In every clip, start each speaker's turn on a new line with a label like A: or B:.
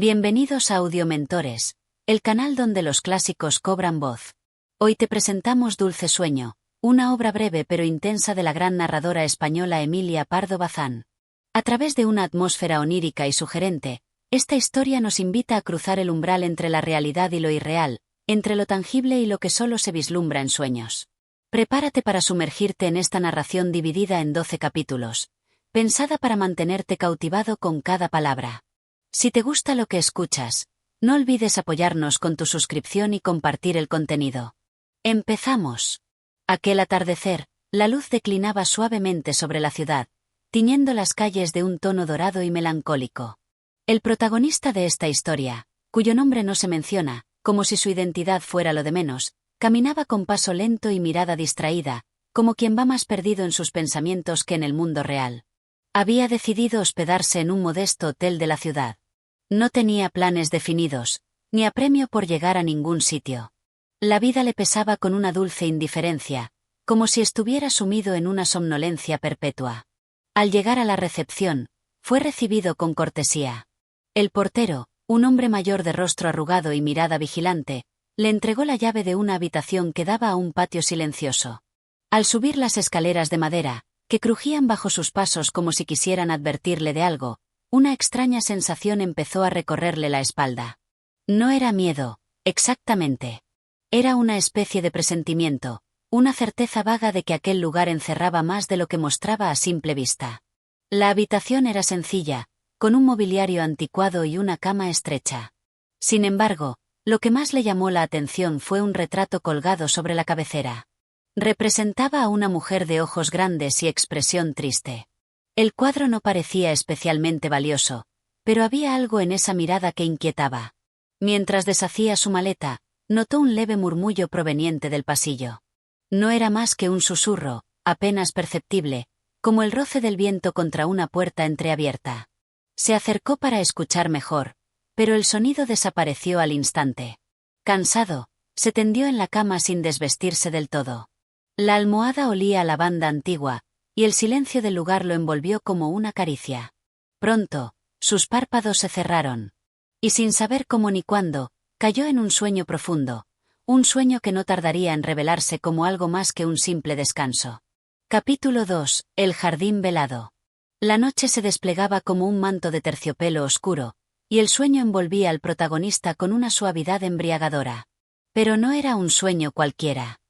A: Bienvenidos a Audiomentores, el canal donde los clásicos cobran voz. Hoy te presentamos Dulce Sueño, una obra breve pero intensa de la gran narradora española Emilia Pardo Bazán. A través de una atmósfera onírica y sugerente, esta historia nos invita a cruzar el umbral entre la realidad y lo irreal, entre lo tangible y lo que solo se vislumbra en sueños. Prepárate para sumergirte en esta narración dividida en 12 capítulos, pensada para mantenerte cautivado con cada palabra. Si te gusta lo que escuchas, no olvides apoyarnos con tu suscripción y compartir el contenido. ¡Empezamos! Aquel atardecer, la luz declinaba suavemente sobre la ciudad, tiñendo las calles de un tono dorado y melancólico. El protagonista de esta historia, cuyo nombre no se menciona, como si su identidad fuera lo de menos, caminaba con paso lento y mirada distraída, como quien va más perdido en sus pensamientos que en el mundo real. Había decidido hospedarse en un modesto hotel de la ciudad. No tenía planes definidos, ni apremio por llegar a ningún sitio. La vida le pesaba con una dulce indiferencia, como si estuviera sumido en una somnolencia perpetua. Al llegar a la recepción, fue recibido con cortesía. El portero, un hombre mayor de rostro arrugado y mirada vigilante, le entregó la llave de una habitación que daba a un patio silencioso. Al subir las escaleras de madera, que crujían bajo sus pasos como si quisieran advertirle de algo, una extraña sensación empezó a recorrerle la espalda. No era miedo, exactamente. Era una especie de presentimiento, una certeza vaga de que aquel lugar encerraba más de lo que mostraba a simple vista. La habitación era sencilla, con un mobiliario anticuado y una cama estrecha. Sin embargo, lo que más le llamó la atención fue un retrato colgado sobre la cabecera. Representaba a una mujer de ojos grandes y expresión triste. El cuadro no parecía especialmente valioso, pero había algo en esa mirada que inquietaba. Mientras deshacía su maleta, notó un leve murmullo proveniente del pasillo. No era más que un susurro, apenas perceptible, como el roce del viento contra una puerta entreabierta. Se acercó para escuchar mejor, pero el sonido desapareció al instante. Cansado, se tendió en la cama sin desvestirse del todo. La almohada olía a lavanda antigua, y el silencio del lugar lo envolvió como una caricia. Pronto, sus párpados se cerraron. Y sin saber cómo ni cuándo, cayó en un sueño profundo, un sueño que no tardaría en revelarse como algo más que un simple descanso. Capítulo 2. El jardín velado. La noche se desplegaba como un manto de terciopelo oscuro, y el sueño envolvía al protagonista con una suavidad embriagadora. Pero no era un sueño cualquiera.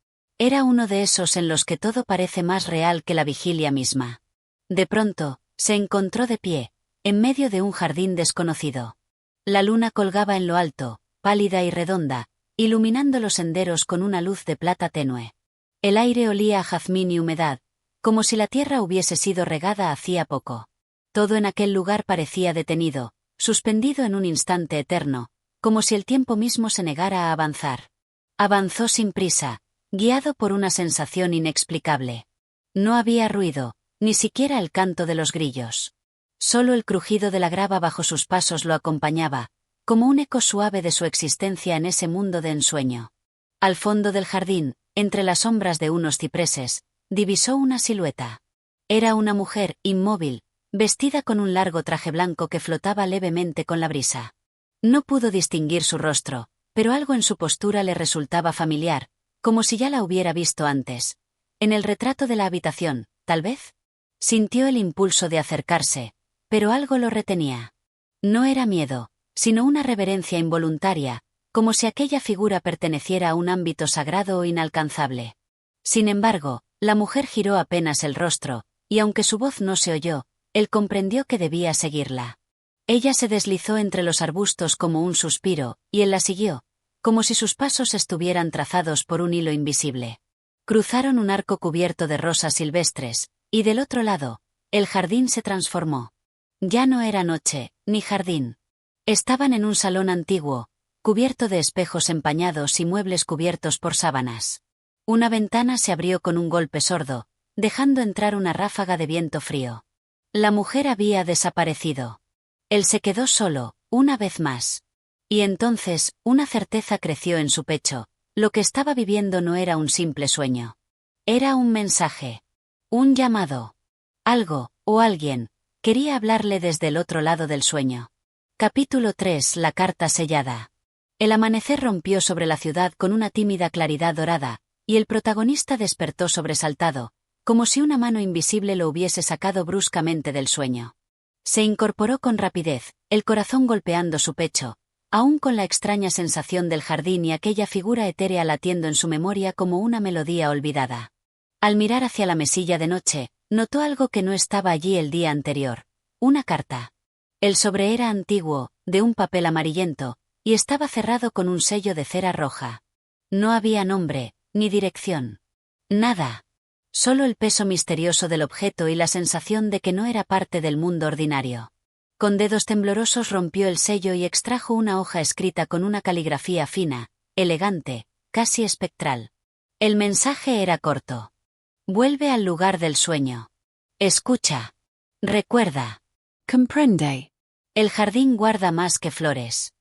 A: Era uno de esos en los que todo parece más real que la vigilia misma. De pronto, se encontró de pie, en medio de un jardín desconocido. La luna colgaba en lo alto, pálida y redonda, iluminando los senderos con una luz de plata tenue. El aire olía a jazmín y humedad, como si la tierra hubiese sido regada hacía poco. Todo en aquel lugar parecía detenido, suspendido en un instante eterno, como si el tiempo mismo se negara a avanzar. Avanzó sin prisa, guiado por una sensación inexplicable. No había ruido, ni siquiera el canto de los grillos. Solo el crujido de la grava bajo sus pasos lo acompañaba, como un eco suave de su existencia en ese mundo de ensueño. Al fondo del jardín, entre las sombras de unos cipreses, divisó una silueta. Era una mujer, inmóvil, vestida con un largo traje blanco que flotaba levemente con la brisa. No pudo distinguir su rostro, pero algo en su postura le resultaba familiar, como si ya la hubiera visto antes. En el retrato de la habitación, tal vez. Sintió el impulso de acercarse, pero algo lo retenía. No era miedo, sino una reverencia involuntaria, como si aquella figura perteneciera a un ámbito sagrado o inalcanzable. Sin embargo, la mujer giró apenas el rostro, y aunque su voz no se oyó, él comprendió que debía seguirla. Ella se deslizó entre los arbustos como un suspiro, y él la siguió, como si sus pasos estuvieran trazados por un hilo invisible. Cruzaron un arco cubierto de rosas silvestres, y del otro lado, el jardín se transformó. Ya no era noche, ni jardín. Estaban en un salón antiguo, cubierto de espejos empañados y muebles cubiertos por sábanas. Una ventana se abrió con un golpe sordo, dejando entrar una ráfaga de viento frío. La mujer había desaparecido. Él se quedó solo, una vez más. Y entonces, una certeza creció en su pecho: lo que estaba viviendo no era un simple sueño. Era un mensaje. Un llamado. Algo, o alguien, quería hablarle desde el otro lado del sueño. Capítulo 3. La carta sellada. El amanecer rompió sobre la ciudad con una tímida claridad dorada, y el protagonista despertó sobresaltado, como si una mano invisible lo hubiese sacado bruscamente del sueño. Se incorporó con rapidez, el corazón golpeando su pecho, aún con la extraña sensación del jardín y aquella figura etérea latiendo en su memoria como una melodía olvidada. Al mirar hacia la mesilla de noche, notó algo que no estaba allí el día anterior: una carta. El sobre era antiguo, de un papel amarillento, y estaba cerrado con un sello de cera roja. No había nombre, ni dirección. Nada. Solo el peso misterioso del objeto y la sensación de que no era parte del mundo ordinario. Con dedos temblorosos rompió el sello y extrajo una hoja escrita con una caligrafía fina, elegante, casi espectral. El mensaje era corto. Vuelve al lugar del sueño. Escucha. Recuerda. Comprende. El jardín guarda más que flores.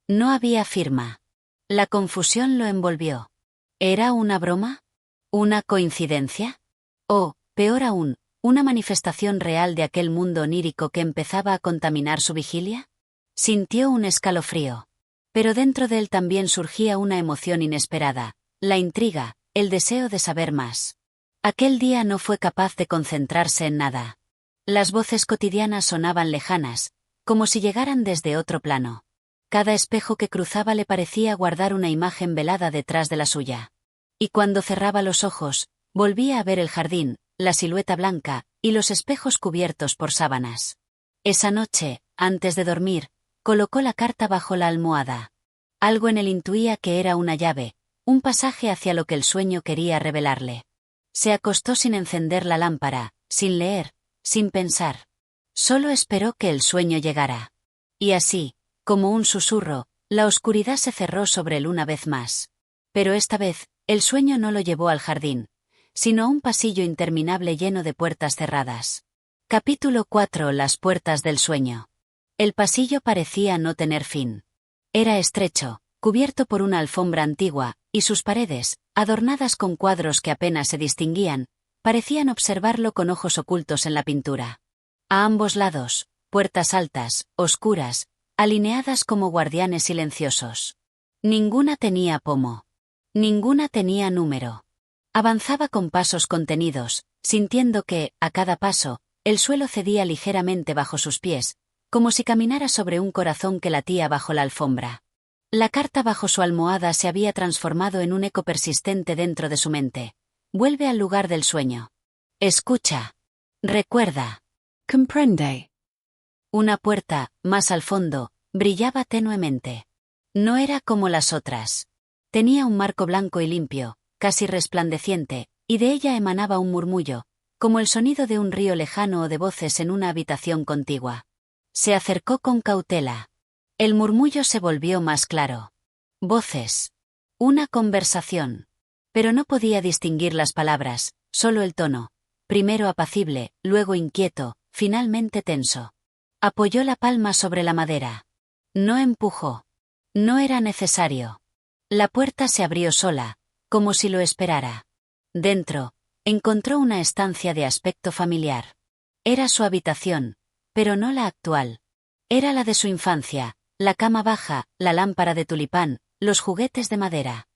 A: No había firma. La confusión lo envolvió. ¿Era una broma? ¿Una coincidencia? O, peor aún, una manifestación real de aquel mundo onírico que empezaba a contaminar su vigilia? Sintió un escalofrío. Pero dentro de él también surgía una emoción inesperada, la intriga, el deseo de saber más. Aquel día no fue capaz de concentrarse en nada. Las voces cotidianas sonaban lejanas, como si llegaran desde otro plano. Cada espejo que cruzaba le parecía guardar una imagen velada detrás de la suya. Y cuando cerraba los ojos, volvía a ver el jardín, la silueta blanca, y los espejos cubiertos por sábanas. Esa noche, antes de dormir, colocó la carta bajo la almohada. Algo en él intuía que era una llave, un pasaje hacia lo que el sueño quería revelarle. Se acostó sin encender la lámpara, sin leer, sin pensar. Solo esperó que el sueño llegara. Y así, como un susurro, la oscuridad se cerró sobre él una vez más. Pero esta vez, el sueño no lo llevó al jardín, sino a un pasillo interminable lleno de puertas cerradas. Capítulo 4. Las puertas del sueño. El pasillo parecía no tener fin. Era estrecho, cubierto por una alfombra antigua, y sus paredes, adornadas con cuadros que apenas se distinguían, parecían observarlo con ojos ocultos en la pintura. A ambos lados, puertas altas, oscuras, alineadas como guardianes silenciosos. Ninguna tenía pomo. Ninguna tenía número. Avanzaba con pasos contenidos, sintiendo que, a cada paso, el suelo cedía ligeramente bajo sus pies, como si caminara sobre un corazón que latía bajo la alfombra. La carta bajo su almohada se había transformado en un eco persistente dentro de su mente. Vuelve al lugar del sueño. Escucha. Recuerda. Comprende. Una puerta, más al fondo, brillaba tenuemente. No era como las otras. Tenía un marco blanco y limpio, casi resplandeciente, y de ella emanaba un murmullo, como el sonido de un río lejano o de voces en una habitación contigua. Se acercó con cautela. El murmullo se volvió más claro. Voces. Una conversación. Pero no podía distinguir las palabras, solo el tono. Primero apacible, luego inquieto, finalmente tenso. Apoyó la palma sobre la madera. No empujó. No era necesario. La puerta se abrió sola, como si lo esperara. Dentro, encontró una estancia de aspecto familiar. Era su habitación, pero no la actual. Era la de su infancia, la cama baja, la lámpara de tulipán, los juguetes de madera.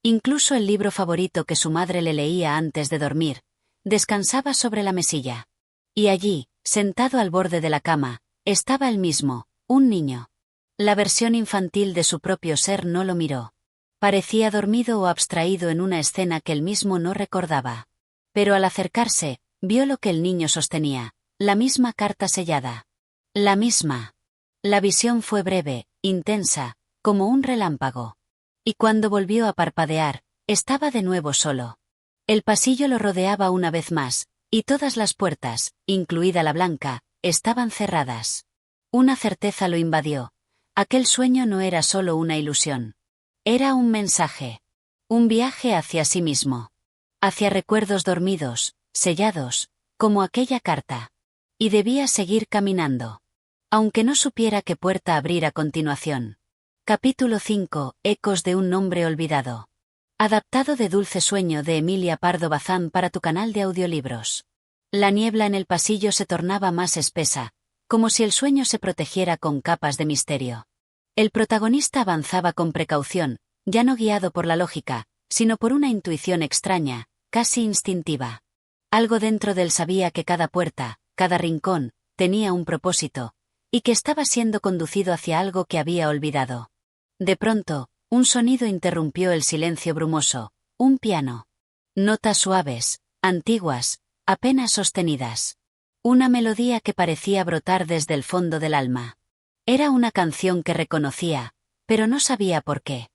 A: Incluso el libro favorito que su madre le leía antes de dormir, descansaba sobre la mesilla. Y allí, sentado al borde de la cama, estaba él mismo, un niño. La versión infantil de su propio ser no lo miró. Parecía dormido o abstraído en una escena que él mismo no recordaba. Pero al acercarse, vio lo que el niño sostenía, la misma carta sellada. La misma. La visión fue breve, intensa, como un relámpago. Y cuando volvió a parpadear, estaba de nuevo solo. El pasillo lo rodeaba una vez más, y todas las puertas, incluida la blanca, estaban cerradas. Una certeza lo invadió. Aquel sueño no era solo una ilusión. Era un mensaje. Un viaje hacia sí mismo. Hacia recuerdos dormidos, sellados, como aquella carta. Y debía seguir caminando. Aunque no supiera qué puerta abrir a continuación. Capítulo 5. Ecos de un nombre olvidado. Adaptado de Dulce Sueño de Emilia Pardo Bazán para tu canal de audiolibros. La niebla en el pasillo se tornaba más espesa, como si el sueño se protegiera con capas de misterio. El protagonista avanzaba con precaución, ya no guiado por la lógica, sino por una intuición extraña, casi instintiva. Algo dentro de él sabía que cada puerta, cada rincón, tenía un propósito, y que estaba siendo conducido hacia algo que había olvidado. De pronto, un sonido interrumpió el silencio brumoso, un piano. Notas suaves, antiguas, apenas sostenidas. Una melodía que parecía brotar desde el fondo del alma. Era una canción que reconocía, pero no sabía por qué.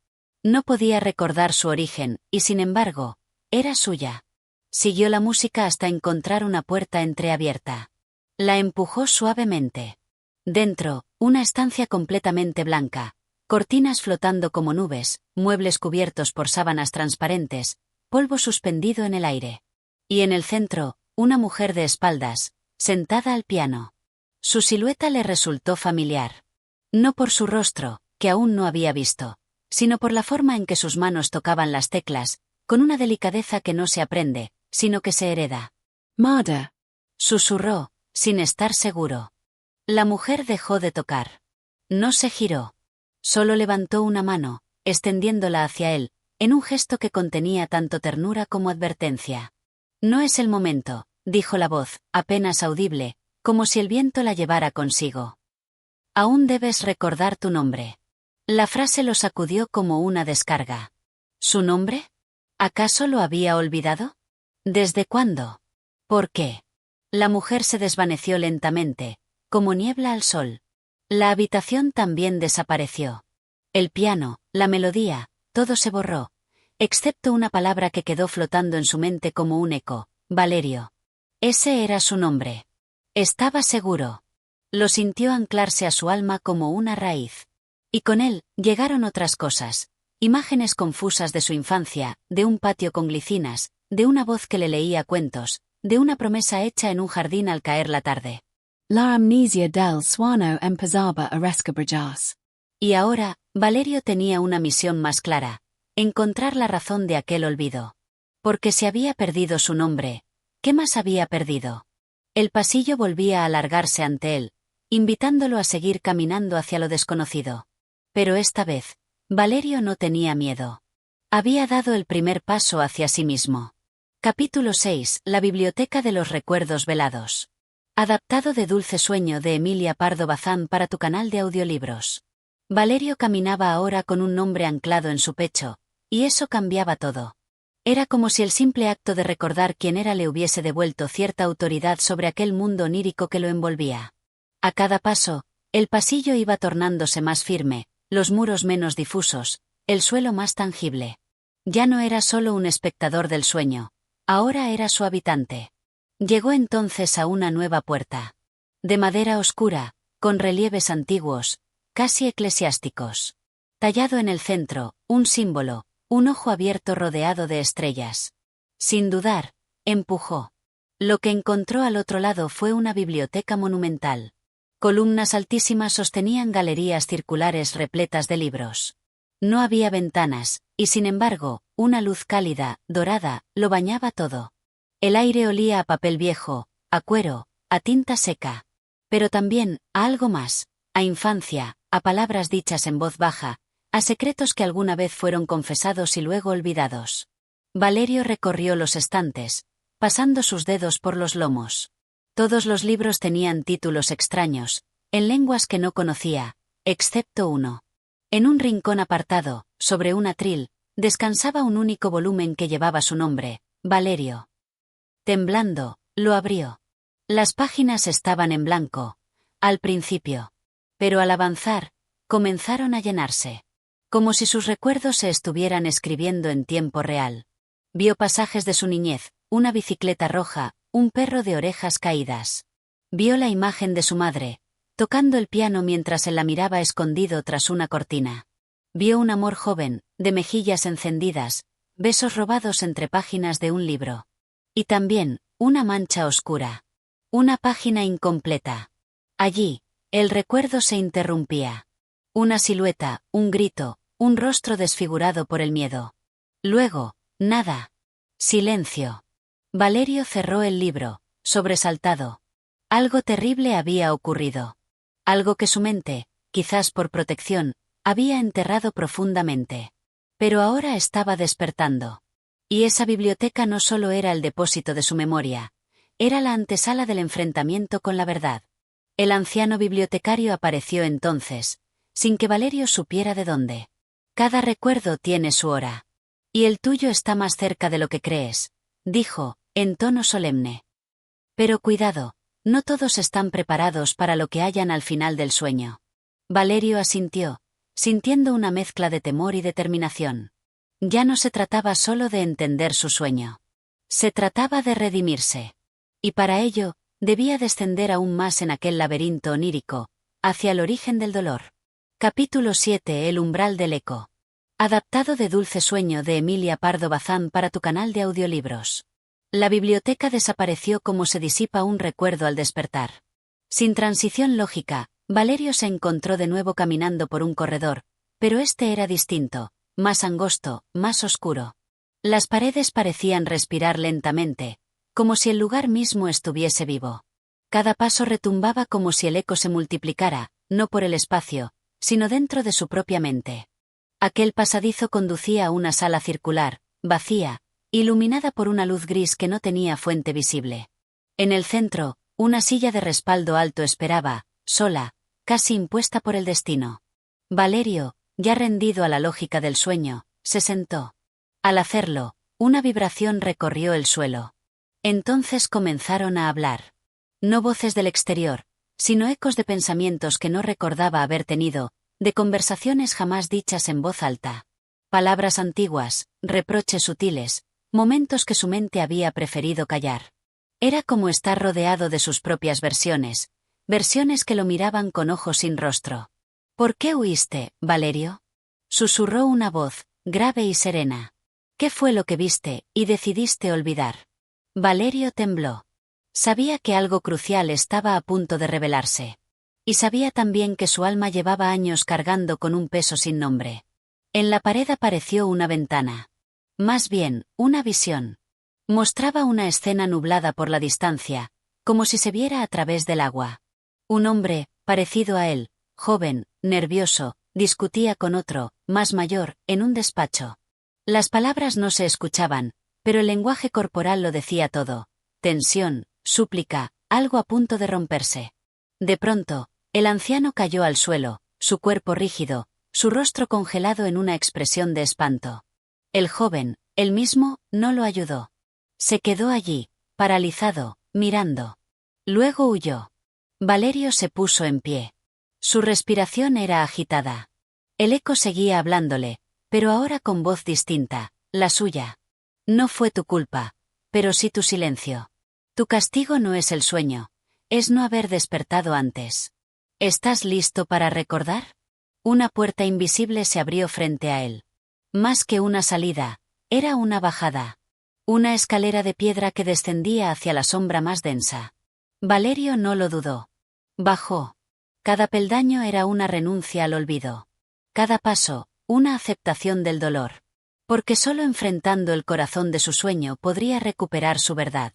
A: No podía recordar su origen, y sin embargo, era suya. Siguió la música hasta encontrar una puerta entreabierta. La empujó suavemente. Dentro, una estancia completamente blanca, cortinas flotando como nubes, muebles cubiertos por sábanas transparentes, polvo suspendido en el aire. Y en el centro, una mujer de espaldas, sentada al piano. Su silueta le resultó familiar. No por su rostro, que aún no había visto, sino por la forma en que sus manos tocaban las teclas, con una delicadeza que no se aprende, sino que se hereda.
B: Mada,
A: Susurró, sin estar seguro. La mujer dejó de tocar. No se giró. Solo levantó una mano, extendiéndola hacia él, en un gesto que contenía tanto ternura como advertencia. No es el momento, dijo la voz, apenas audible, como si el viento la llevara consigo. Aún debes recordar tu nombre. La frase lo sacudió como una descarga. ¿Su nombre? ¿Acaso lo había olvidado? ¿Desde cuándo? ¿Por qué? La mujer se desvaneció lentamente, como niebla al sol. La habitación también desapareció. El piano, la melodía, todo se borró, excepto una palabra que quedó flotando en su mente como un eco: Valerio. Ese era su nombre. Estaba seguro. Lo sintió anclarse a su alma como una raíz. Y con él, llegaron otras cosas. Imágenes confusas de su infancia, de un patio con glicinas, de una voz que le leía cuentos, de una promesa hecha en un jardín al caer la tarde.
B: la amnesia del suono empezaba a resquebrajarse.
A: Y ahora, Valerio tenía una misión más clara: encontrar la razón de aquel olvido. Porque si había perdido su nombre, ¿qué más había perdido? El pasillo volvía a alargarse ante él, invitándolo a seguir caminando hacia lo desconocido. Pero esta vez, Valerio no tenía miedo. Había dado el primer paso hacia sí mismo. Capítulo 6. La biblioteca de los recuerdos velados. Adaptado de Dulce Sueño de Emilia Pardo Bazán para tu canal de audiolibros. Valerio caminaba ahora con un nombre anclado en su pecho, y eso cambiaba todo. Era como si el simple acto de recordar quién era le hubiese devuelto cierta autoridad sobre aquel mundo onírico que lo envolvía. A cada paso, el pasillo iba tornándose más firme, los muros menos difusos, el suelo más tangible. Ya no era solo un espectador del sueño, ahora era su habitante. Llegó entonces a una nueva puerta. De madera oscura, con relieves antiguos, casi eclesiásticos. Tallado en el centro, un símbolo, un ojo abierto rodeado de estrellas. Sin dudar, empujó. Lo que encontró al otro lado fue una biblioteca monumental. Columnas altísimas sostenían galerías circulares repletas de libros. No había ventanas, y sin embargo, una luz cálida, dorada, lo bañaba todo. El aire olía a papel viejo, a cuero, a tinta seca. Pero también, a algo más, a infancia, a palabras dichas en voz baja, a secretos que alguna vez fueron confesados y luego olvidados. Valerio recorrió los estantes, pasando sus dedos por los lomos. Todos los libros tenían títulos extraños, en lenguas que no conocía, excepto uno. En un rincón apartado, sobre un atril, descansaba un único volumen que llevaba su nombre, Valerio. Temblando, lo abrió. Las páginas estaban en blanco, al principio. Pero al avanzar, comenzaron a llenarse. Como si sus recuerdos se estuvieran escribiendo en tiempo real. Vio pasajes de su niñez, una bicicleta roja, un perro de orejas caídas. Vio la imagen de su madre, tocando el piano mientras él la miraba escondido tras una cortina. Vio un amor joven, de mejillas encendidas, besos robados entre páginas de un libro. Y también, una mancha oscura. Una página incompleta. Allí, el recuerdo se interrumpía. Una silueta, un grito, un rostro desfigurado por el miedo. Luego, nada. Silencio. Valerio cerró el libro, sobresaltado. Algo terrible había ocurrido. Algo que su mente, quizás por protección, había enterrado profundamente. Pero ahora estaba despertando. Y esa biblioteca no solo era el depósito de su memoria, era la antesala del enfrentamiento con la verdad. El anciano bibliotecario apareció entonces, sin que Valerio supiera de dónde. Cada recuerdo tiene su hora. Y el tuyo está más cerca de lo que crees, dijo, en tono solemne. Pero cuidado, no todos están preparados para lo que hayan al final del sueño. Valerio asintió, sintiendo una mezcla de temor y determinación. Ya no se trataba solo de entender su sueño. Se trataba de redimirse. Y para ello, debía descender aún más en aquel laberinto onírico, hacia el origen del dolor. Capítulo 7. El umbral del eco. Adaptado de Dulce Sueño de Emilia Pardo Bazán para tu canal de audiolibros. La biblioteca desapareció como se disipa un recuerdo al despertar. Sin transición lógica, Valerio se encontró de nuevo caminando por un corredor, pero este era distinto, más angosto, más oscuro. Las paredes parecían respirar lentamente, como si el lugar mismo estuviese vivo. Cada paso retumbaba como si el eco se multiplicara, no por el espacio, sino dentro de su propia mente. Aquel pasadizo conducía a una sala circular, vacía, iluminada por una luz gris que no tenía fuente visible. En el centro, una silla de respaldo alto esperaba, sola, casi impuesta por el destino. Valerio, ya rendido a la lógica del sueño, se sentó. Al hacerlo, una vibración recorrió el suelo. Entonces comenzaron a hablar. No voces del exterior, sino ecos de pensamientos que no recordaba haber tenido, de conversaciones jamás dichas en voz alta. Palabras antiguas, reproches sutiles, momentos que su mente había preferido callar. Era como estar rodeado de sus propias versiones que lo miraban con ojos sin rostro. ¿Por qué huiste, Valerio? Susurró una voz, grave y serena. ¿Qué fue lo que viste y decidiste olvidar? Valerio tembló. Sabía que algo crucial estaba a punto de revelarse. Y sabía también que su alma llevaba años cargando con un peso sin nombre. En la pared apareció una ventana. Más bien, una visión. Mostraba una escena nublada por la distancia, como si se viera a través del agua. Un hombre, parecido a él, joven, nervioso, discutía con otro, más mayor, en un despacho. Las palabras no se escuchaban, pero el lenguaje corporal lo decía todo. Tensión, súplica, algo a punto de romperse. De pronto, el anciano cayó al suelo, su cuerpo rígido, su rostro congelado en una expresión de espanto. El joven, él mismo, no lo ayudó. Se quedó allí, paralizado, mirando. Luego huyó. Valerio se puso en pie. Su respiración era agitada. El eco seguía hablándole, pero ahora con voz distinta, la suya. No fue tu culpa, pero sí tu silencio. Tu castigo no es el sueño, es no haber despertado antes. ¿Estás listo para recordar? Una puerta invisible se abrió frente a él. Más que una salida, era una bajada. Una escalera de piedra que descendía hacia la sombra más densa. Valerio no lo dudó. Bajó. Cada peldaño era una renuncia al olvido. Cada paso, una aceptación del dolor. Porque solo enfrentando el corazón de su sueño podría recuperar su verdad.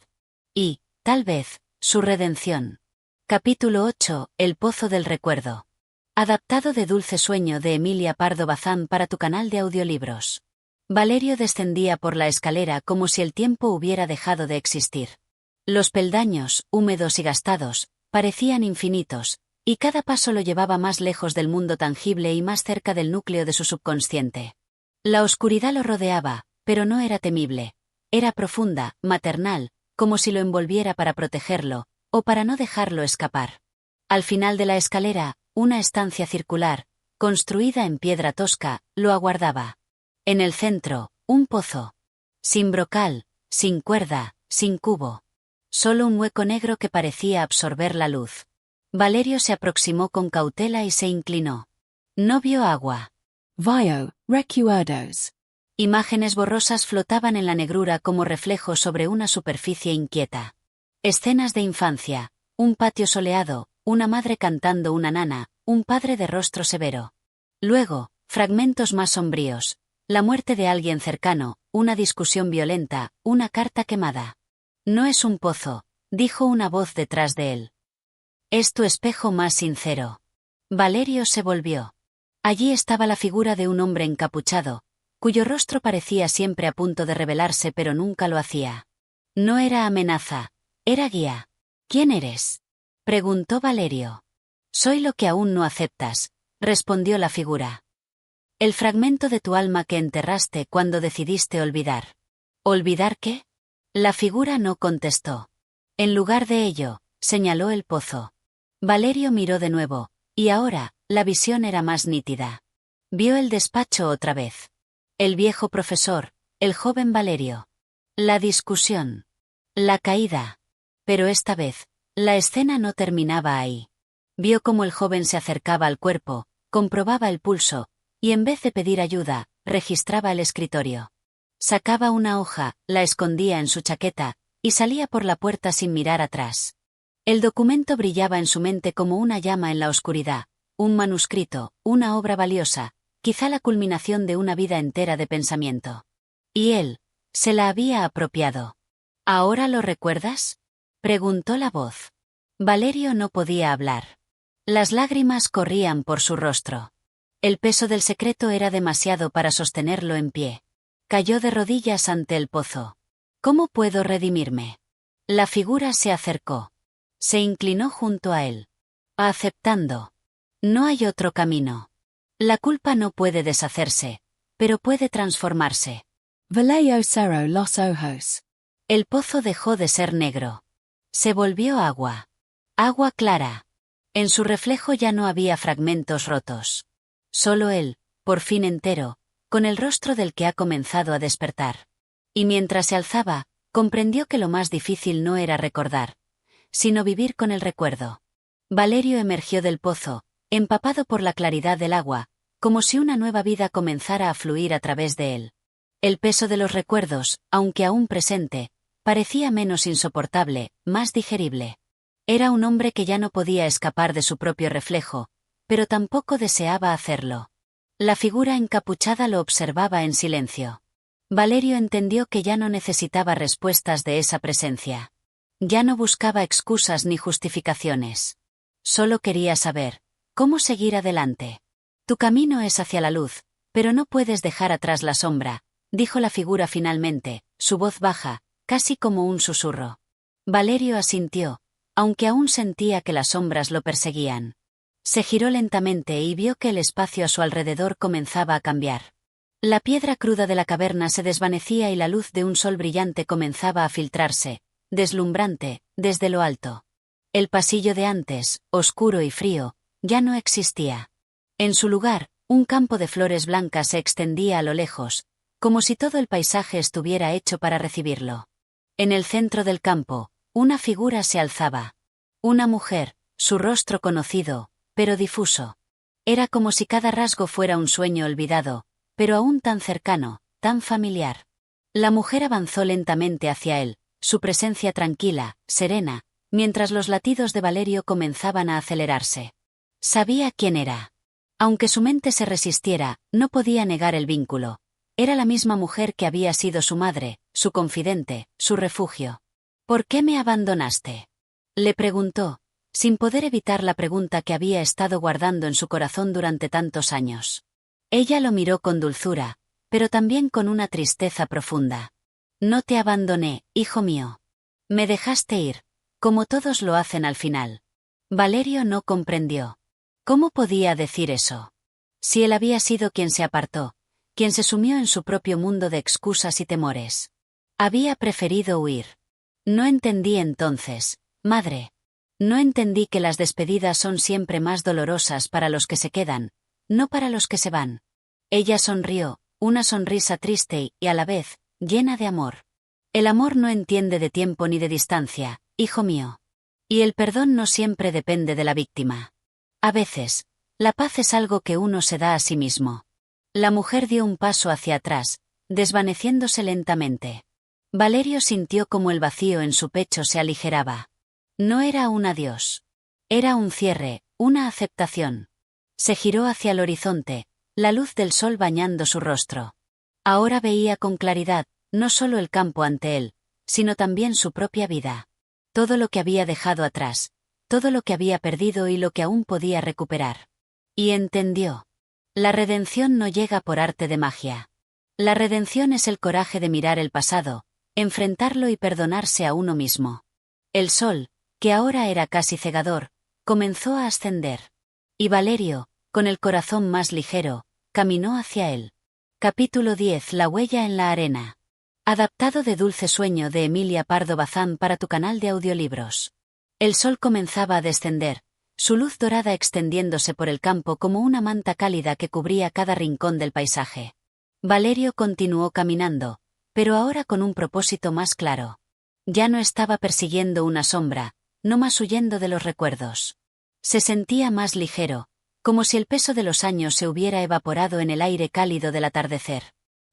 A: Y, tal vez, su redención. Capítulo 8. El pozo del recuerdo. Adaptado de Dulce Sueño de Emilia Pardo Bazán para tu canal de audiolibros. Valerio descendía por la escalera como si el tiempo hubiera dejado de existir. Los peldaños, húmedos y gastados, parecían infinitos, y cada paso lo llevaba más lejos del mundo tangible y más cerca del núcleo de su subconsciente. La oscuridad lo rodeaba, pero no era temible. Era profunda, maternal, como si lo envolviera para protegerlo, o para no dejarlo escapar. Al final de la escalera, una estancia circular, construida en piedra tosca, lo aguardaba. En el centro, un pozo. Sin brocal, sin cuerda, sin cubo. Solo un hueco negro que parecía absorber la luz. Valerio se aproximó con cautela y se inclinó. No vio agua.
B: Vio recuerdos.
A: Imágenes borrosas flotaban en la negrura como reflejos sobre una superficie inquieta. Escenas de infancia, un patio soleado, una madre cantando una nana, un padre de rostro severo. Luego, fragmentos más sombríos. La muerte de alguien cercano, una discusión violenta, una carta quemada. No es un pozo, dijo una voz detrás de él. Es tu espejo más sincero. Valerio se volvió. Allí estaba la figura de un hombre encapuchado, cuyo rostro parecía siempre a punto de revelarse pero nunca lo hacía. No era amenaza, era guía. ¿Quién eres?, preguntó Valerio. Soy lo que aún no aceptas, respondió la figura. El fragmento de tu alma que enterraste cuando decidiste olvidar. ¿Olvidar qué? La figura no contestó. En lugar de ello, señaló el pozo. Valerio miró de nuevo, y ahora, la visión era más nítida. Vio el despacho otra vez. El viejo profesor, el joven Valerio. La discusión. La caída. Pero esta vez, la escena no terminaba ahí. Vio cómo el joven se acercaba al cuerpo, comprobaba el pulso, y en vez de pedir ayuda, registraba el escritorio. Sacaba una hoja, la escondía en su chaqueta, y salía por la puerta sin mirar atrás. El documento brillaba en su mente como una llama en la oscuridad, un manuscrito, una obra valiosa, quizá la culminación de una vida entera de pensamiento. Y él, se la había apropiado. ¿Ahora lo recuerdas?, preguntó la voz. Valerio no podía hablar. Las lágrimas corrían por su rostro. El peso del secreto era demasiado para sostenerlo en pie. Cayó de rodillas ante el pozo. ¿Cómo puedo redimirme? La figura se acercó. Se inclinó junto a él. Aceptando. No hay otro camino. La culpa no puede deshacerse, pero puede transformarse.
B: Vallejo cerró los ojos.
A: El pozo dejó de ser negro. Se volvió agua. Agua clara. En su reflejo ya no había fragmentos rotos. Solo él, por fin entero, con el rostro del que ha comenzado a despertar. Y mientras se alzaba, comprendió que lo más difícil no era recordar, sino vivir con el recuerdo. Valerio emergió del pozo, empapado por la claridad del agua, como si una nueva vida comenzara a fluir a través de él. El peso de los recuerdos, aunque aún presente, parecía menos insoportable, más digerible. Era un hombre que ya no podía escapar de su propio reflejo, pero tampoco deseaba hacerlo. La figura encapuchada lo observaba en silencio. Valerio entendió que ya no necesitaba respuestas de esa presencia. Ya no buscaba excusas ni justificaciones. Solo quería saber, ¿cómo seguir adelante? Tu camino es hacia la luz, pero no puedes dejar atrás la sombra, dijo la figura finalmente, su voz baja, casi como un susurro. Valerio asintió, aunque aún sentía que las sombras lo perseguían. Se giró lentamente y vio que el espacio a su alrededor comenzaba a cambiar. La piedra cruda de la caverna se desvanecía y la luz de un sol brillante comenzaba a filtrarse, deslumbrante, desde lo alto. El pasillo de antes, oscuro y frío, ya no existía. En su lugar, un campo de flores blancas se extendía a lo lejos, como si todo el paisaje estuviera hecho para recibirlo. En el centro del campo, una figura se alzaba. Una mujer, su rostro conocido, pero difuso. Era como si cada rasgo fuera un sueño olvidado, pero aún tan cercano, tan familiar. La mujer avanzó lentamente hacia él, su presencia tranquila, serena, mientras los latidos de Valerio comenzaban a acelerarse. Sabía quién era. Aunque su mente se resistiera, no podía negar el vínculo. Era la misma mujer que había sido su madre, su confidente, su refugio. ¿Por qué me abandonaste?, le preguntó, sin poder evitar la pregunta que había estado guardando en su corazón durante tantos años. Ella lo miró con dulzura, pero también con una tristeza profunda. No te abandoné, hijo mío. Me dejaste ir, como todos lo hacen al final. Valerio no comprendió. ¿Cómo podía decir eso? Si él había sido quien se apartó, quien se sumió en su propio mundo de excusas y temores. Había preferido huir. No entendí entonces, madre. No entendí que las despedidas son siempre más dolorosas para los que se quedan, no para los que se van. Ella sonrió, una sonrisa triste y, a la vez, llena de amor. El amor no entiende de tiempo ni de distancia, hijo mío. Y el perdón no siempre depende de la víctima. A veces, la paz es algo que uno se da a sí mismo. La mujer dio un paso hacia atrás, desvaneciéndose lentamente. Valerio sintió como el vacío en su pecho se aligeraba. No era un adiós. Era un cierre, una aceptación. Se giró hacia el horizonte, la luz del sol bañando su rostro. Ahora veía con claridad, no solo el campo ante él, sino también su propia vida. Todo lo que había dejado atrás, todo lo que había perdido y lo que aún podía recuperar. Y entendió. La redención no llega por arte de magia. La redención es el coraje de mirar el pasado, enfrentarlo y perdonarse a uno mismo. El sol, que ahora era casi cegador, comenzó a ascender. Y Valerio, con el corazón más ligero, caminó hacia él. Capítulo 10. La huella en la arena. Adaptado de Dulce Sueño de Emilia Pardo Bazán para tu canal de audiolibros. El sol comenzaba a descender, su luz dorada extendiéndose por el campo como una manta cálida que cubría cada rincón del paisaje. Valerio continuó caminando, pero ahora con un propósito más claro. Ya no estaba persiguiendo una sombra, no más huyendo de los recuerdos. Se sentía más ligero, como si el peso de los años se hubiera evaporado en el aire cálido del atardecer.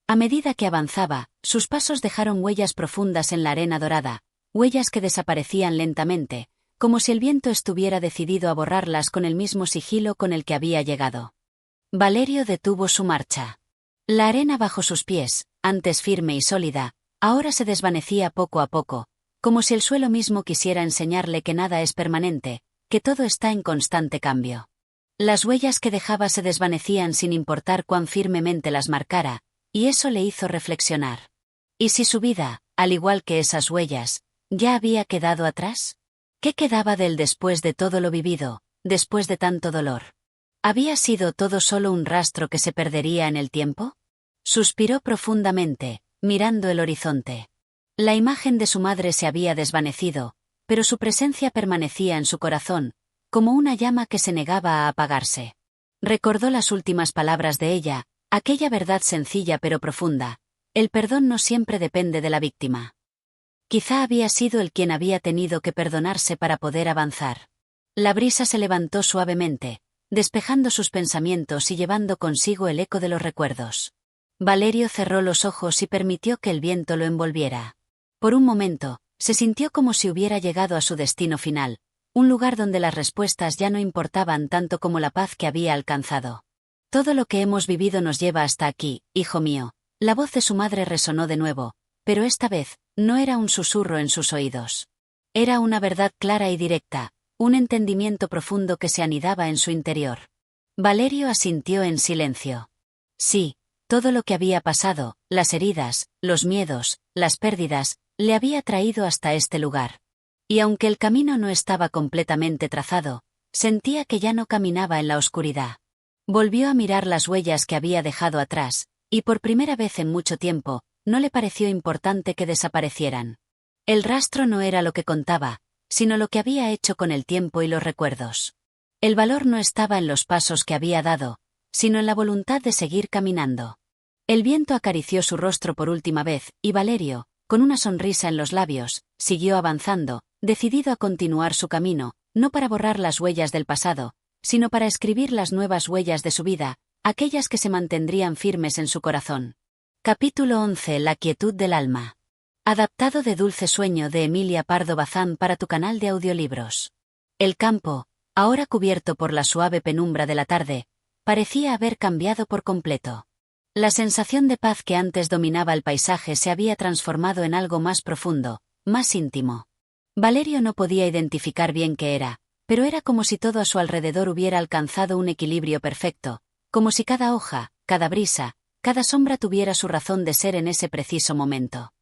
A: A medida que avanzaba, sus pasos dejaron huellas profundas en la arena dorada, huellas que desaparecían lentamente, como si el viento estuviera decidido a borrarlas con el mismo sigilo con el que había llegado. Valerio detuvo su marcha. La arena bajo sus pies, antes firme y sólida, ahora se desvanecía poco a poco, como si el suelo mismo quisiera enseñarle que nada es permanente, que todo está en constante cambio. Las huellas que dejaba se desvanecían sin importar cuán firmemente las marcara, y eso le hizo reflexionar. ¿Y si su vida, al igual que esas huellas, ya había quedado atrás? ¿Qué quedaba de él después de todo lo vivido, después de tanto dolor? ¿Había sido todo solo un rastro que se perdería en el tiempo? Suspiró profundamente, mirando el horizonte. La imagen de su madre se había desvanecido, pero su presencia permanecía en su corazón, como una llama que se negaba a apagarse. Recordó las últimas palabras de ella, aquella verdad sencilla pero profunda: el perdón no siempre depende de la víctima. Quizá había sido él quien había tenido que perdonarse para poder avanzar. La brisa se levantó suavemente, despejando sus pensamientos y llevando consigo el eco de los recuerdos. Valerio cerró los ojos y permitió que el viento lo envolviera. Por un momento, se sintió como si hubiera llegado a su destino final, un lugar donde las respuestas ya no importaban tanto como la paz que había alcanzado. Todo lo que hemos vivido nos lleva hasta aquí, hijo mío. La voz de su madre resonó de nuevo, pero esta vez, no era un susurro en sus oídos. Era una verdad clara y directa, un entendimiento profundo que se anidaba en su interior. Valerio asintió en silencio. Sí, todo lo que había pasado, las heridas, los miedos, las pérdidas, le había traído hasta este lugar. Y aunque el camino no estaba completamente trazado, sentía que ya no caminaba en la oscuridad. Volvió a mirar las huellas que había dejado atrás, y por primera vez en mucho tiempo, no le pareció importante que desaparecieran. El rastro no era lo que contaba, sino lo que había hecho con el tiempo y los recuerdos. El valor no estaba en los pasos que había dado, sino en la voluntad de seguir caminando. El viento acarició su rostro por última vez, y Valerio, con una sonrisa en los labios, siguió avanzando, decidido a continuar su camino, no para borrar las huellas del pasado, sino para escribir las nuevas huellas de su vida, aquellas que se mantendrían firmes en su corazón. Capítulo 11. La quietud del alma. Adaptado de Dulce Sueño de Emilia Pardo Bazán para tu canal de audiolibros. El campo, ahora cubierto por la suave penumbra de la tarde, parecía haber cambiado por completo. La sensación de paz que antes dominaba el paisaje se había transformado en algo más profundo, más íntimo. Valerio no podía identificar bien qué era, pero era como si todo a su alrededor hubiera alcanzado un equilibrio perfecto, como si cada hoja, cada brisa, cada sombra tuviera su razón de ser en ese preciso momento.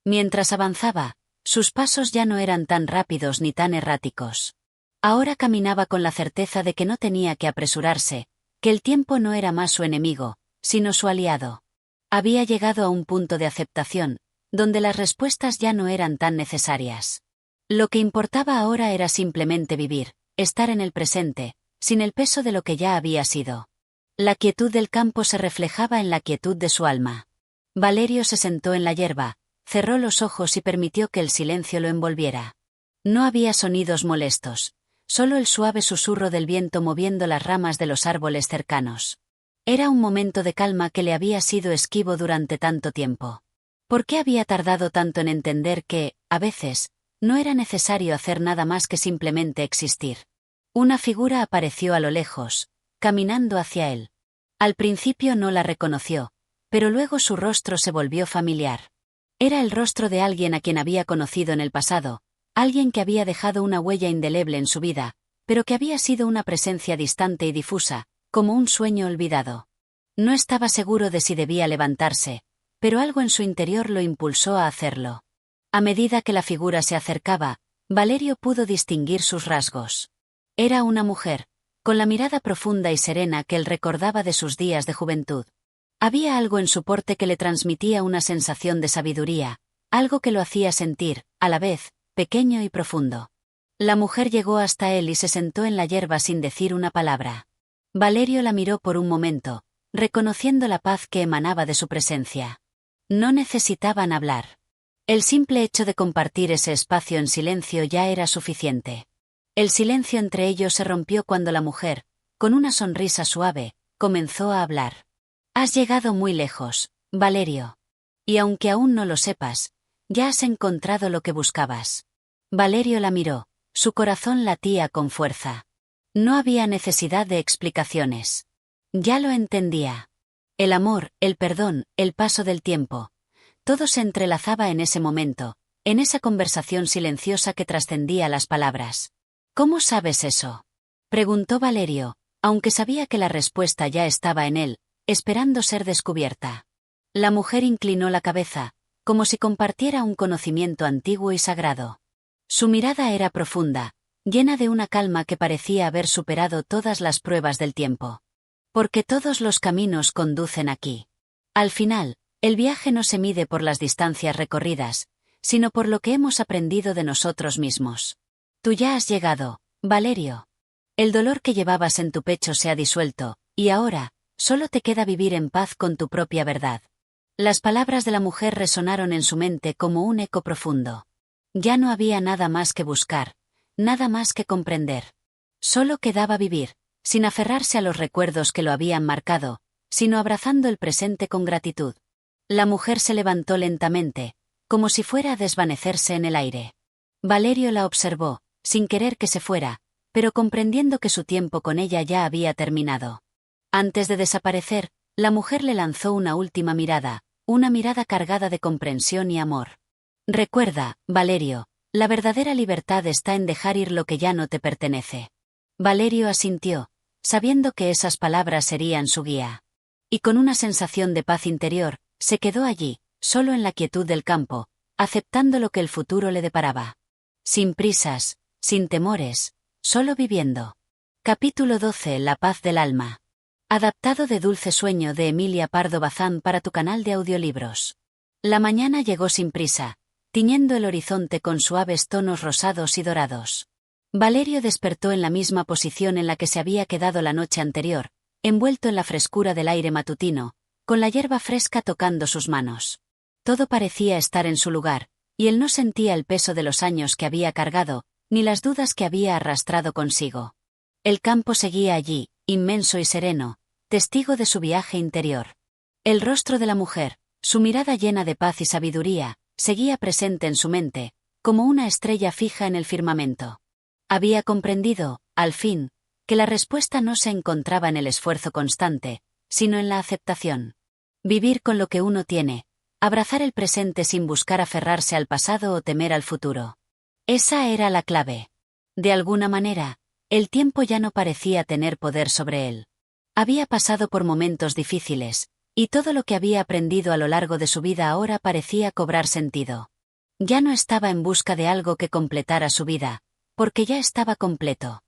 A: Mientras avanzaba, sus pasos ya no eran tan rápidos ni tan erráticos. Ahora caminaba con la certeza de que no tenía que apresurarse, que el tiempo no era más su enemigo, sino su aliado. Había llegado a un punto de aceptación, donde las respuestas ya no eran tan necesarias. Lo que importaba ahora era simplemente vivir, estar en el presente, sin el peso de lo que ya había sido. La quietud del campo se reflejaba en la quietud de su alma. Valerio se sentó en la hierba, cerró los ojos y permitió que el silencio lo envolviera. No había sonidos molestos, solo el suave susurro del viento moviendo las ramas de los árboles cercanos. Era un momento de calma que le había sido esquivo durante tanto tiempo. ¿Por qué había tardado tanto en entender que, a veces, no era necesario hacer nada más que simplemente existir? Una figura apareció a lo lejos, caminando hacia él. Al principio no la reconoció, pero luego su rostro se volvió familiar. Era el rostro de alguien a quien había conocido en el pasado, Alguien que había dejado una huella indeleble en su vida, pero que había sido una presencia distante y difusa, como un sueño olvidado. No estaba seguro de si debía levantarse, pero algo en su interior lo impulsó a hacerlo. A medida que la figura se acercaba, Valerio pudo distinguir sus rasgos. Era una mujer, con la mirada profunda y serena que él recordaba de sus días de juventud. Había algo en su porte que le transmitía una sensación de sabiduría, algo que lo hacía sentir, a la vez, pequeño y profundo. La mujer llegó hasta él y se sentó en la hierba sin decir una palabra. Valerio la miró por un momento, reconociendo la paz que emanaba de su presencia. No necesitaban hablar. El simple hecho de compartir ese espacio en silencio ya era suficiente. El silencio entre ellos se rompió cuando la mujer, con una sonrisa suave, comenzó a hablar. Has llegado muy lejos, Valerio. Y aunque aún no lo sepas, ya has encontrado lo que buscabas. Valerio la miró, su corazón latía con fuerza. No había necesidad de explicaciones. Ya lo entendía. El amor, el perdón, el paso del tiempo. Todo se entrelazaba en ese momento, en esa conversación silenciosa que trascendía las palabras. ¿Cómo sabes eso?, preguntó Valerio, aunque sabía que la respuesta ya estaba en él, esperando ser descubierta. La mujer inclinó la cabeza, como si compartiera un conocimiento antiguo y sagrado. Su mirada era profunda, llena de una calma que parecía haber superado todas las pruebas del tiempo. Porque todos los caminos conducen aquí. Al final, el viaje no se mide por las distancias recorridas, sino por lo que hemos aprendido de nosotros mismos. Tú ya has llegado, Valerio. El dolor que llevabas en tu pecho se ha disuelto, y ahora, solo te queda vivir en paz con tu propia verdad. Las palabras de la mujer resonaron en su mente como un eco profundo. Ya no había nada más que buscar, nada más que comprender. Solo quedaba vivir, sin aferrarse a los recuerdos que lo habían marcado, sino abrazando el presente con gratitud. La mujer se levantó lentamente, como si fuera a desvanecerse en el aire. Valerio la observó, sin querer que se fuera, pero comprendiendo que su tiempo con ella ya había terminado. Antes de desaparecer, la mujer le lanzó una última mirada, una mirada cargada de comprensión y amor. Recuerda, Valerio, la verdadera libertad está en dejar ir lo que ya no te pertenece. Valerio asintió, sabiendo que esas palabras serían su guía. Y con una sensación de paz interior, se quedó allí, solo en la quietud del campo, aceptando lo que el futuro le deparaba. Sin prisas, sin temores, solo viviendo. Capítulo 12. La paz del alma. Adaptado de Dulce Sueño de Emilia Pardo Bazán para tu canal de audiolibros. La mañana llegó sin prisa, tiñendo el horizonte con suaves tonos rosados y dorados. Valerio despertó en la misma posición en la que se había quedado la noche anterior, envuelto en la frescura del aire matutino, con la hierba fresca tocando sus manos. Todo parecía estar en su lugar, y él no sentía el peso de los años que había cargado, ni las dudas que había arrastrado consigo. El campo seguía allí, inmenso y sereno, testigo de su viaje interior. El rostro de la mujer, su mirada llena de paz y sabiduría, seguía presente en su mente, como una estrella fija en el firmamento. Había comprendido, al fin, que la respuesta no se encontraba en el esfuerzo constante, sino en la aceptación. Vivir con lo que uno tiene, abrazar el presente sin buscar aferrarse al pasado o temer al futuro. Esa era la clave. De alguna manera, el tiempo ya no parecía tener poder sobre él. Había pasado por momentos difíciles, y todo lo que había aprendido a lo largo de su vida ahora parecía cobrar sentido. Ya no estaba en busca de algo que completara su vida, porque ya estaba completo.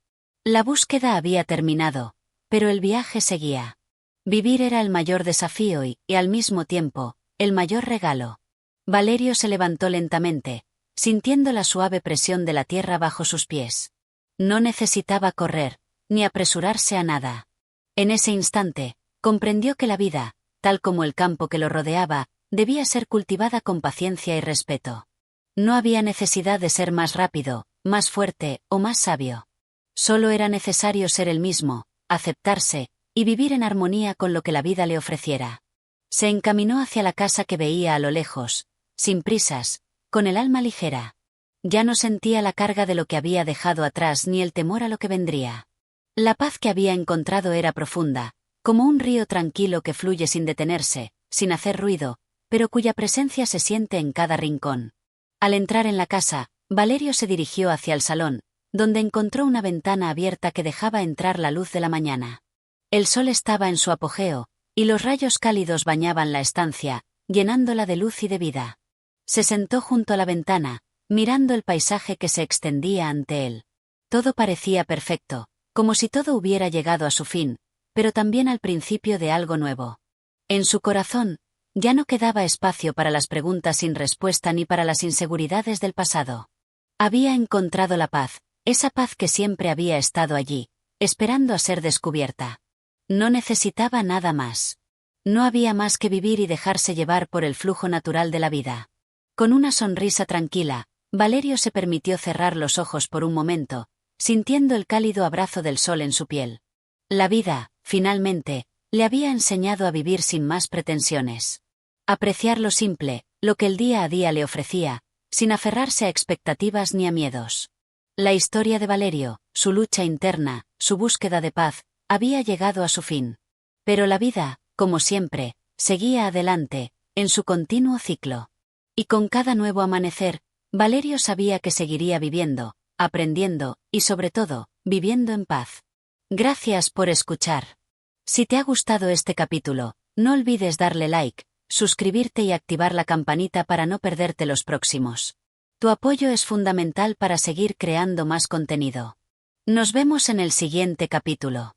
A: La búsqueda había terminado, pero el viaje seguía. Vivir era el mayor desafío y, al mismo tiempo, el mayor regalo. Valerio se levantó lentamente, sintiendo la suave presión de la tierra bajo sus pies. No necesitaba correr, ni apresurarse a nada. En ese instante, comprendió que la vida, tal como el campo que lo rodeaba, debía ser cultivada con paciencia y respeto. No había necesidad de ser más rápido, más fuerte o más sabio. Solo era necesario ser el mismo, aceptarse, y vivir en armonía con lo que la vida le ofreciera. Se encaminó hacia la casa que veía a lo lejos, sin prisas, con el alma ligera. Ya no sentía la carga de lo que había dejado atrás ni el temor a lo que vendría. La paz que había encontrado era profunda, como un río tranquilo que fluye sin detenerse, sin hacer ruido, pero cuya presencia se siente en cada rincón. Al entrar en la casa, Valerio se dirigió hacia el salón, donde encontró una ventana abierta que dejaba entrar la luz de la mañana. El sol estaba en su apogeo, y los rayos cálidos bañaban la estancia, llenándola de luz y de vida. Se sentó junto a la ventana, mirando el paisaje que se extendía ante él. Todo parecía perfecto, como si todo hubiera llegado a su fin, pero también al principio de algo nuevo. En su corazón, ya no quedaba espacio para las preguntas sin respuesta ni para las inseguridades del pasado. Había encontrado la paz, esa paz que siempre había estado allí, esperando a ser descubierta. No necesitaba nada más. No había más que vivir y dejarse llevar por el flujo natural de la vida. Con una sonrisa tranquila, Valerio se permitió cerrar los ojos por un momento, sintiendo el cálido abrazo del sol en su piel. La vida, finalmente, le había enseñado a vivir sin más pretensiones. Apreciar lo simple, lo que el día a día le ofrecía, sin aferrarse a expectativas ni a miedos. La historia de Valerio, su lucha interna, su búsqueda de paz, había llegado a su fin. Pero la vida, como siempre, seguía adelante, en su continuo ciclo. Y con cada nuevo amanecer, Valerio sabía que seguiría viviendo, aprendiendo, y sobre todo, viviendo en paz. Gracias por escuchar. Si te ha gustado este capítulo, no olvides darle like, suscribirte y activar la campanita para no perderte los próximos. Tu apoyo es fundamental para seguir creando más contenido. Nos vemos en el siguiente capítulo.